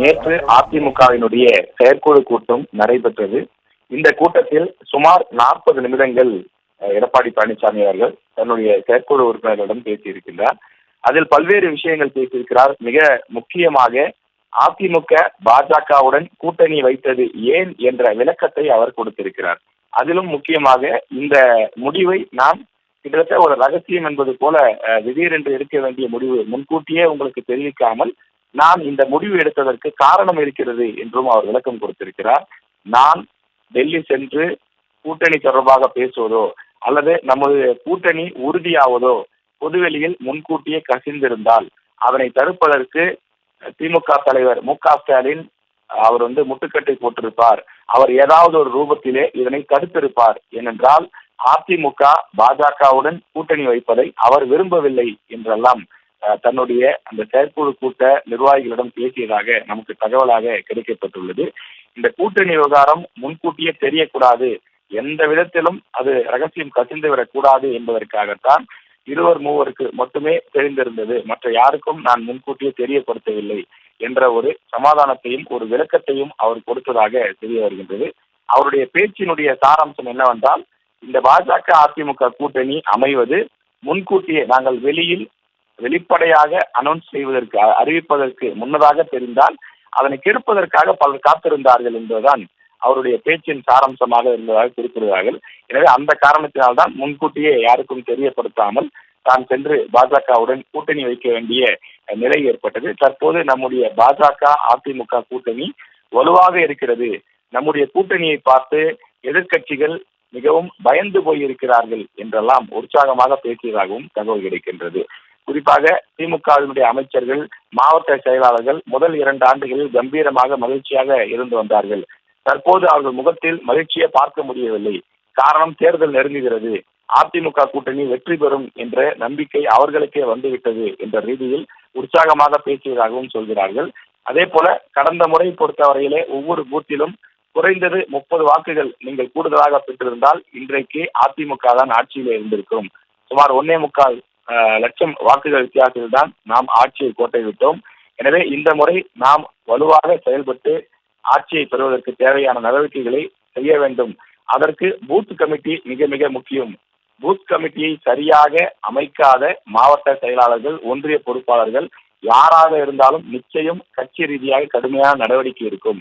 நேற்று அதிமுகவினுடைய செயற்குழு கூட்டம் நடைபெற்றது. இந்த கூட்டத்தில் சுமார் 40 நிமிடங்கள் எடப்பாடி பழனிசாமி அவர்கள் தன்னுடைய செயற்குழு உறுப்பினர்களிடம் பேசியிருக்கின்றார். அதில் பல்வேறு விஷயங்கள் பேசியிருக்கிறார். மிக முக்கியமாக அதிமுக பாஜகவுடன் கூட்டணி வைத்தது ஏன் என்ற விளக்கத்தை அவர் கொடுத்திருக்கிறார். அதிலும் முக்கியமாக இந்த முடிவை நாம் கிட்டத்தட்ட ஒரு ரகசியம் என்பது போல திடீரென்று எடுக்க வேண்டிய முடிவு முன்கூட்டியே உங்களுக்கு தெரிவிக்காமல் நான் இந்த முடிவு எடுத்ததற்கு காரணம் இருக்கிறது என்றும் அவர் விளக்கம் கொடுத்திருக்கிறார். நான் டெல்லி சென்று கூட்டணி தொடர்பாக பேசுவதோ அல்லது நமது கூட்டணி உறுதியாவதோ பொதுவெளியில் முன்கூட்டியே கசிந்திருந்தால் அதனை தடுப்பதற்கு திமுக தலைவர் மு.க.ஸ்டாலின் அவர் முட்டுக்கட்டை போட்டிருப்பார். அவர் ஏதாவது ஒரு ரூபத்திலே இதனை தடுத்திருப்பார். ஏனென்றால் அதிமுக பாஜகவுடன் கூட்டணி வைப்பதை அவர் விரும்பவில்லை என்றெல்லாம் தன்னுடைய அந்த செயற்குழு கூட்ட நிர்வாகிகளிடம் பேசியதாக நமக்கு தகவலாக கிடைக்கப்பட்டுள்ளது. இந்த கூட்டணி விவகாரம் முன்கூட்டியே தெரியக்கூடாது, எந்த விதத்திலும் அது ரகசியம் கசிந்துவிடக் கூடாது என்பதற்காகத்தான் இருவர் மூவருக்கு மட்டுமே தெரிந்திருந்தது, மற்ற யாருக்கும் நான் முன்கூட்டியே தெரியப்படுத்தவில்லை என்ற ஒரு சமாதானத்தையும் ஒரு விளக்கத்தையும் அவர் கொடுத்ததாக தெரிய வருகின்றது. அவருடைய பேச்சினுடைய சாராம்சம் என்னவென்றால், இந்த பாஜக அதிமுக கூட்டணி அமைவது முன்கூட்டியே நாங்கள் வெளிப்படையாக அனௌன்ஸ் செய்வதற்கு அறிவிப்பதற்கு முன்னதாக தெரிந்தால் அதனை கெடுப்பதற்காக பலர் காத்திருந்தார்கள் என்பதுதான் அவருடைய பேச்சின் சாராம்சமாக இருந்ததாக குறிப்பிடுகிறார்கள். எனவே அந்த காரணத்தினால்தான் முன்கூட்டியே யாருக்கும் தெரியப்படுத்தாமல் தான் சென்று பாஜகவுடன் கூட்டணி வைக்க வேண்டிய நிலை ஏற்பட்டது. தற்போது நம்முடைய பாஜக அதிமுக கூட்டணி வலுவாக இருக்கிறது. நம்முடைய கூட்டணியை பார்த்து எதிர்க்கட்சிகள் மிகவும் பயந்து போயிருக்கிறார்கள் என்றெல்லாம் உற்சாகமாக பேசியதாகவும் தகவல் கிடைக்கின்றது. குறிப்பாக திமுகவினுடைய அமைச்சர்கள், மாவட்ட செயலாளர்கள் முதல் 2 ஆண்டுகளில் கம்பீரமாக மகிழ்ச்சியாக இருந்து வந்தார்கள். தற்போது அவர்கள் முகத்தில் மகிழ்ச்சியை பார்க்க முடியவில்லை. காரணம், தேர்தல் நெருங்குகிறது, அதிமுக கூட்டணி வெற்றி பெறும் என்ற நம்பிக்கை அவர்களுக்கே வந்துவிட்டது என்ற ரீதியில் உற்சாகமாக பேசியதாகவும் சொல்கிறார்கள். அதே போல கடந்த முறை பொறுத்தவரையிலே ஒவ்வொரு பூத்திலும் குறைந்தது 30 வாக்குகள் நீங்கள் கூடுதலாக பெற்றிருந்தால் இன்றைக்கு அதிமுக தான் ஆட்சியிலே இருந்திருக்கும். சுமார் 1.25 லட்சம் வாக்குகள் வித்தியாசத்தில் தான் நாம் ஆட்சியை கோட்டை விட்டோம். எனவே இந்த முறை நாம் வலுவாக செயல்பட்டு ஆட்சியை பெறுவதற்கு தேவையான நடவடிக்கைகளை செய்ய வேண்டும். அதற்கு பூத் கமிட்டி மிக மிக முக்கியம். பூத் கமிட்டியை சரியாக அமைக்காத மாவட்ட செயலாளர்கள், ஒன்றிய பொறுப்பாளர்கள் யாராக இருந்தாலும் நிச்சயம் கட்சி ரீதியாக கடுமையான நடவடிக்கை இருக்கும்.